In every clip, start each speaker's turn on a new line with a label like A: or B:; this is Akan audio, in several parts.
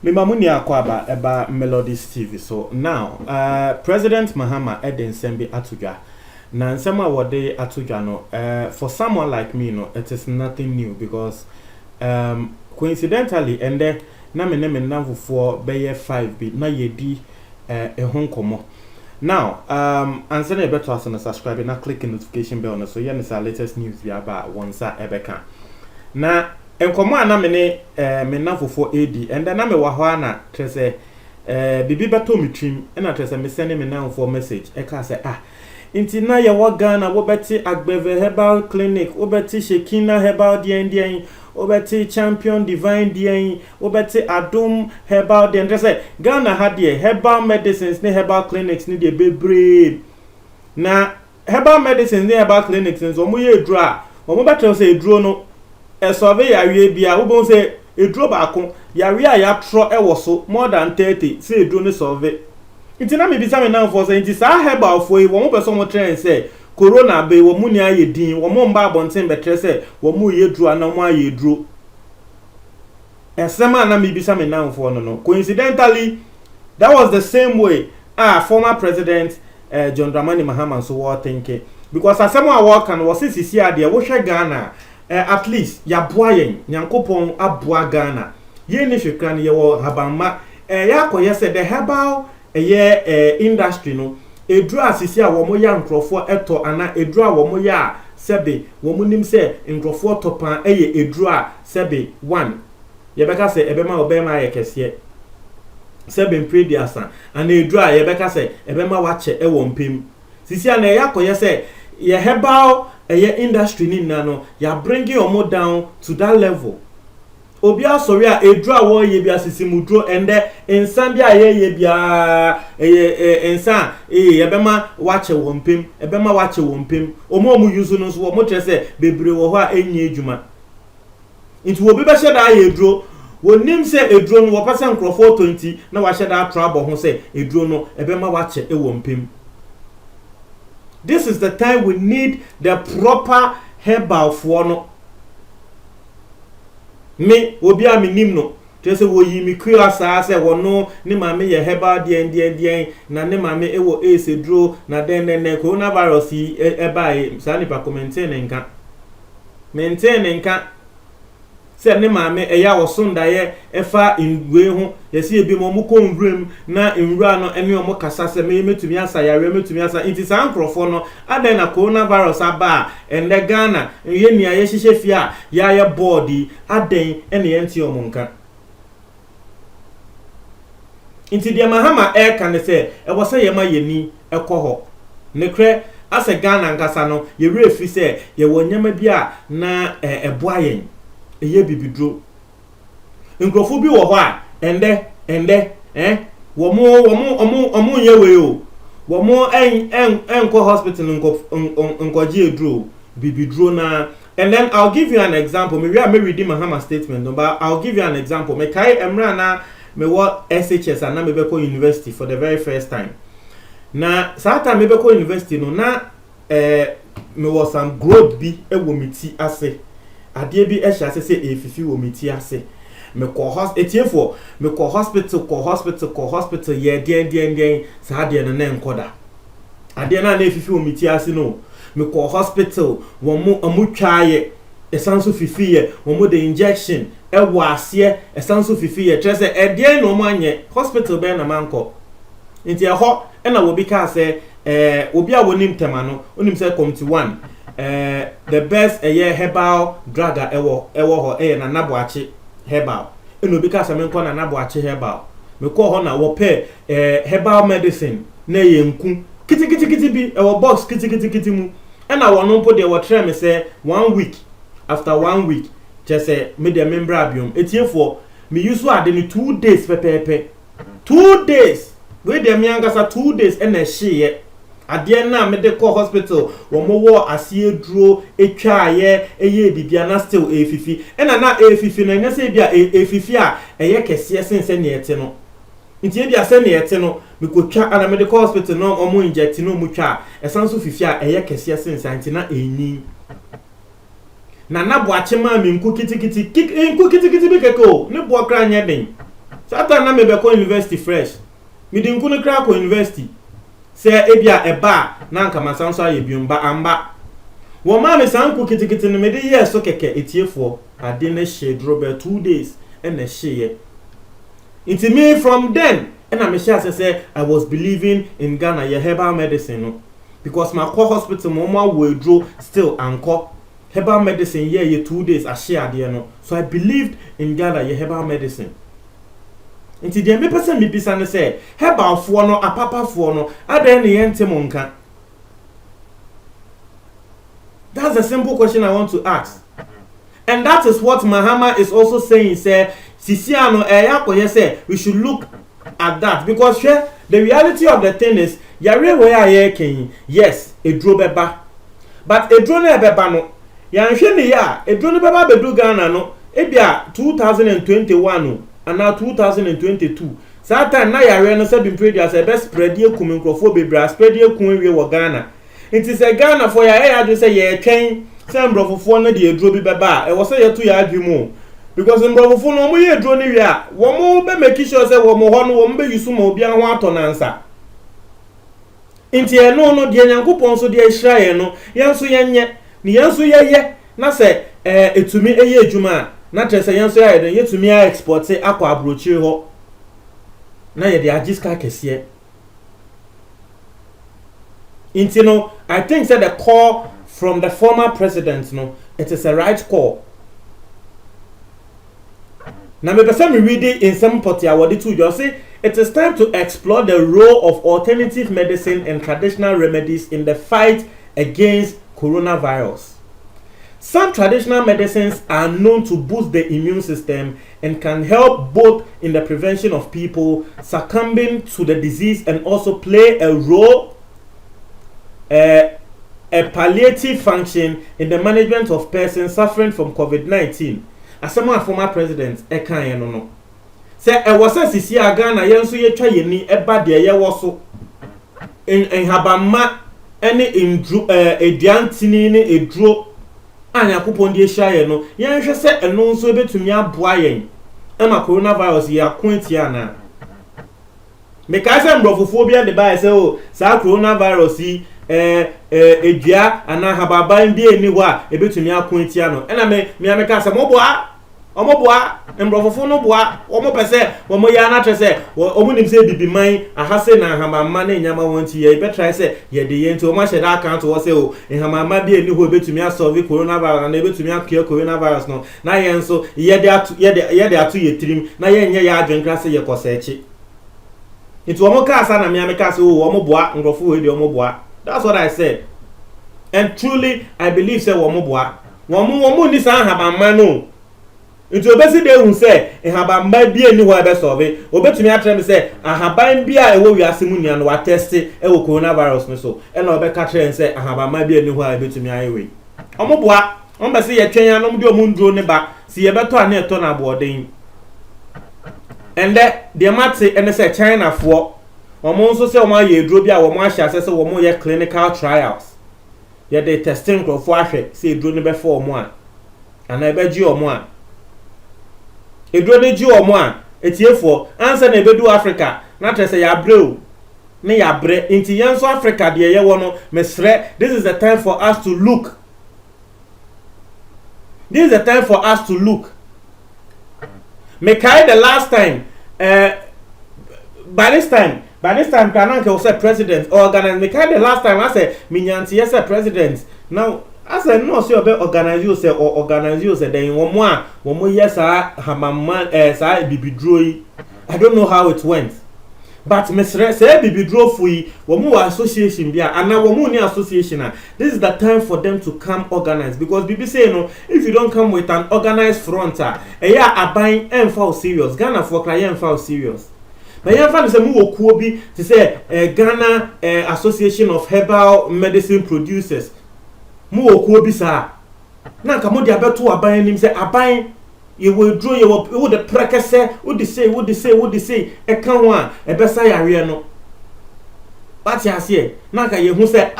A: Mimamuni akwaba eba Melodies TV. So now, President Mahama Eden Sembi Atuga. Na nsema wode Atuga no. For someone like me, no, it is nothing new because coincidentally, and then na me namvu for beye 5 bi na yedi ehon komo. Now, answer na beto asana subscribe na click the notification bell no so yeah is our latest news we about once ebeka. Na enkomo ana me namvu for AD and then na me wahwa na trese bibi beto mi trim na trese me send me namvu for message e ka say inti na ye wo Ghana wo beti Agbeve Herbal Clinic wo beti Shekina Herbal dien obeti Champion Divine dien obeti Adum Herbal dien say Ghana had the herbal medicines ne herbal clinics ni de bebre na herbal medicines ne herbal clinics nso mo ye edru a mo betre say edru no e survey yawie bia wo bon say edru ba ko yawie a ya tro e wo so more than 30 say edru ne survey inti na me bisa me now for say inti sa herbal for e wo mo person mo train say corona be wo mu ni ayedin wo mo mba abonten betre se wo mu yedru ana mo ayedru esema na me bisa me now for no coincidentally that was the same way former president John Dramani Mahama so were thinking because asema work and was sisi ade wo hwe Ghana at least ya boayen nyankopon aboa Ghana ye ni hwekran ye wo habamma ya koye se the herbal industry no edru asisi a wo mo ya nkrofo eto ana edru a wo mo ya sebe wo mo nim se nkrofo topan edru a sebe 1 ye beka se ebema obema ye kese sebe mprediasa ana edru a ye beka se ebema wache ewo mpem sisi ana ya koye se ye herbal industry ni na no ya bringing omo down to that level obia sorry a edru a wo ye bia sisimudro ende ensan bia ye bia ensan ebema wache wompem ebema wache wompem omo yuzu no so wo mo trese bebre wo ho a enye adwuma nti wo bi be sheda ye edru wonim se edru no wo pasa nkrofo 20 na wa sheda trouble ho se edru no ebema wache wompem. This is the time we need the proper herbal for no me obi a minim no tese wo yi mi kwira saa se wono ne mame ye herbal dien na ne mame ewo esedro na den coronavirus ebae saa ni pa maintain nka se ne mame eya wo sondaye efa inwe ho yesi ebi mo ko nwrem na nwura no ene omo kasa se me metumi asa yare metumi asa inti san krofo no adan na coronavirus aba ende Ghana ye nia ye hihye fia ya ye body adan ene ye nti omo nka inti dia Mahama ka ne se e wo se ye ma yeni ekoho ne kre ase Ghana nkasa no ye refi se ye wonyama bia na eboayen eye bibidro nkrofo bi wo ho a ende womo yewe o womo enko hospital nkoji edro bibidro na. And then I'll give you an example. Maybe I may read Mahama statement, but I'll give you an example. Me kai emra na me what SHS and na me be ko university for the very first time. Na sata me be ko university no na me was some growth bi ewo miti ase. Ade bi ehya ase se efifi wo miti ase. Me ko hospital ye den sa de na enkoda. Ade na efifi wo miti ase no. Me ko hospital wo mo amutwaye esanso fifiye wo mo de injection ewo ase esanso fifiye trese ede no mo anye hospital be na manko nti eho na wo bi ka se obi a wonim tema no onim se committee 1 the best herbal drug ewo ho na naboache herbal eno bi ka se me nko na naboache herbal me ko ho na wo pe herbal medicine na yenku kiti bi ewo box kiti mu ena wono mpo de wo tre me se 1 week after 1 week just say me de member abiom etiefo me use ade ni 2 days pepepe 2 days we de me angasa 2 days ena hye ade na me de ko hospital wo mo wo asie duro etwaaye eye bibia na still efifi ena na efifi na nya se bia efifi a eye kese sense ne ete no nti bia se ne ete no me ko twa ana medical hospital no omo inject no mu twa esan so fifia eye kese sense antina eni na bo achema me nku kitikiti bi keko ne bo kra nya den satan na me be ko university fresh me di nku ne kra ko university se ebia eba na nka masanso aye biomba amba wo ma me sanku kitikiti ne me de yeso keke etiefo ade ne she drobe 2 days and a she into me from then and I say I was believing in Ghana your herbal medicine no because my core hospital mama withdraw still anchor herbal medicine ye 2 days I share there no so I believed in Ghana your herbal medicine into the me person me bisa ne say herbal fo no apapa fo no adan ne yente monka. That's a simple question I want to ask. And that is what Mahama is also saying. Say, Sisiano, say we should look at that because the reality of the thing is, yare where I can yes, a drone beba, but a drone beba no. Yansheni ya a drone beba bedu Ghana no. Ebia 2021 and now 2022. Satan na yare no se been prayed as a best spread ye kumin krofo bebra spread ye kun we wa Ghana. It is a Ghana for ya just say ye train. Some brofofo na de adro bi beba e wo say ye to ya adwemu because brofofo no mo ye adro ni wi a wo mo be make sure say wo mo ho no wo mo be yusu mo obi an ho atonansa inti e no de Nyankopon so de ahira ye no yenso yenye ni yenso ye na say etumi eye adwuma na tre say yenso ye de yetumi a export say akwa abrochi ho na ye de agiska kese inti no I think say the core from the former president, no, it is a right call. Now, me person me read it in some party award too. Just say it is time to explore the role of alternative medicine and traditional remedies in the fight against coronavirus. Some traditional medicines are known to boost the immune system and can help both in the prevention of people succumbing to the disease and also play a role. A palliative function in the management of persons suffering from COVID-19. As some former presidents, Ekan no. Say, I was a Sisi Ghana, Yansu ye try ye ni eba de ye waso. In habama, any in a diantini ni a draw. Anya kupon de shaye no. Yan she say, and no so be to me a boyen. Emma coronavirus ye quintiana. Mekasa mbrofophobia de ba say, oh, sa coronavirus edua ana hababa ndi eni ho a ebetumi akontia no ena me ameka se omoboa mbrofofo no boa omo pese omo ya na trese omo nim se bibiman ahase na hamama na nyama wonti ye betra se ye de ye nti omo hye da account wo se o hamama bi eni ho ebetumi asolve coronavirus na ebetumi akye coronavirus no na ye nso ye de atu ye trim na ye nye ya adwenkra se ye kosechi nti omo ka asa na me ameka se o omo boa mbrofo we de omo boa. That's what I said. And truly, I believe say womoboa. Womo ni san habamma no. Nti obesi de hu say habamma bi ani ho ebe solve. Obetumi atre me say ahaban bi a ewo wiase mu nia no wa test ewo coronavirus no so. E na obeka tre say ahabamma bi ani ho a ebetumi ayewe. Omoboa, ombese ye twen anom de omundro ne ba. Si ye beto ane eto na aboden. And the mate and say China for Omo nso se omo ye duro bia omo ahia se omo ye clinical trials. Ye dey testing crop for ahwe se duro ne be for omo a. Ana ebe ji omo a. E duro ne ji omo a etiefo ansa na ebedu Africa na trese ya breu. Ne ya bre inti yenso Africa de ye wo no mesre this is the time for us to look. This is the time for us to look. Mekai the last time by this time Kananke was a president organize me kind the last time I said Minyanti yes a president. Now I said no so be organize you say or organize you say then one more yes hamama say bibidroi. I don't know how it went. But Mr. say bibidro fui womu association bia and now womu ni association. This is the time for them to come organize because BB say no if you don't come with an organized front yeah aban emfa serious Ghana for client emfa serious. But you find some who Kobi to say Ghana Association of Herbal Medicine Producers. Mu Kobi sa. Na kamo dia beto aban nim say aban you will draw you the prekese would say e kan one e besa yare no. what you say na ka ye hu say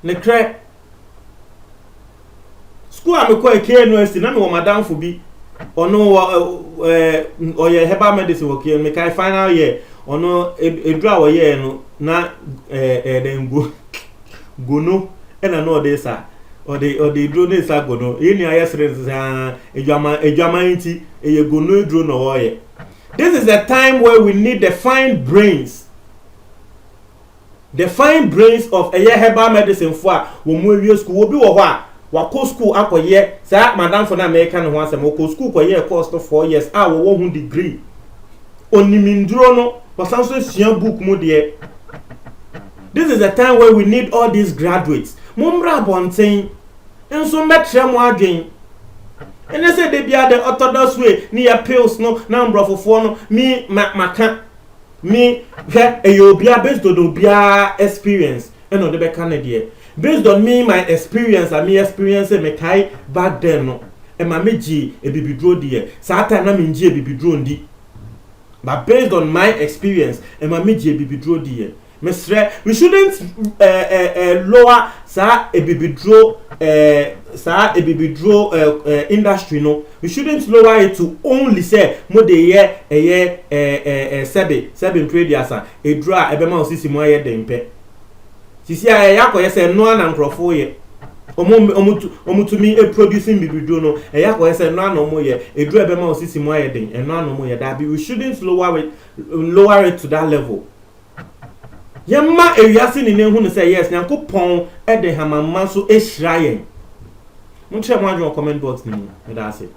A: ne kre school am ko KNUST na me wo madam fo bi ono oye herbal medicine wo me kai final year ono edura wo ye no na den gono ena no dey sir or the drone is a gono ye ni ayesre ejama nti eye gono drone no wo ye. This is a time where we need the fine brains of a herbal medicine for wo mo wie school wo bi wo ho a wa ko school akoye sa madam for na America no ho asem wo ko school koye course for 4 years wo ho degree oniminduro no wasanso sian book mu de. This is a time where we need all these graduates mumbra bonten enso metre mo adwen ene say de bia the orthodox way ni ya pills no na mbrofofo no mi maka mi he eyobia based on obia experience eno de be Canada based on me my experience and me experience me kai back then no e ma meji e bibidro de sa time na me nji e bibidro ndi but based on my experience e ma meji e bibidro de Mr. We shouldn't lower sa e bibidro industry no. We shouldn't lower it to only say mo de ye sebe prediasa e dra e be ma osisi mo ye dempe. Sisi yakoye say no na nkrofo ye. Omutumi e producing bibidro no e yakoye say no na mo ye e dra e be ma osisi mo ye den e no na mo ye that be we shouldn't lower it to that level. Yamma ewiase ni ne hu no say yes Nyankopon e de hamamma so ehira yen. Mo tre mo adwo comment box ni mu me da say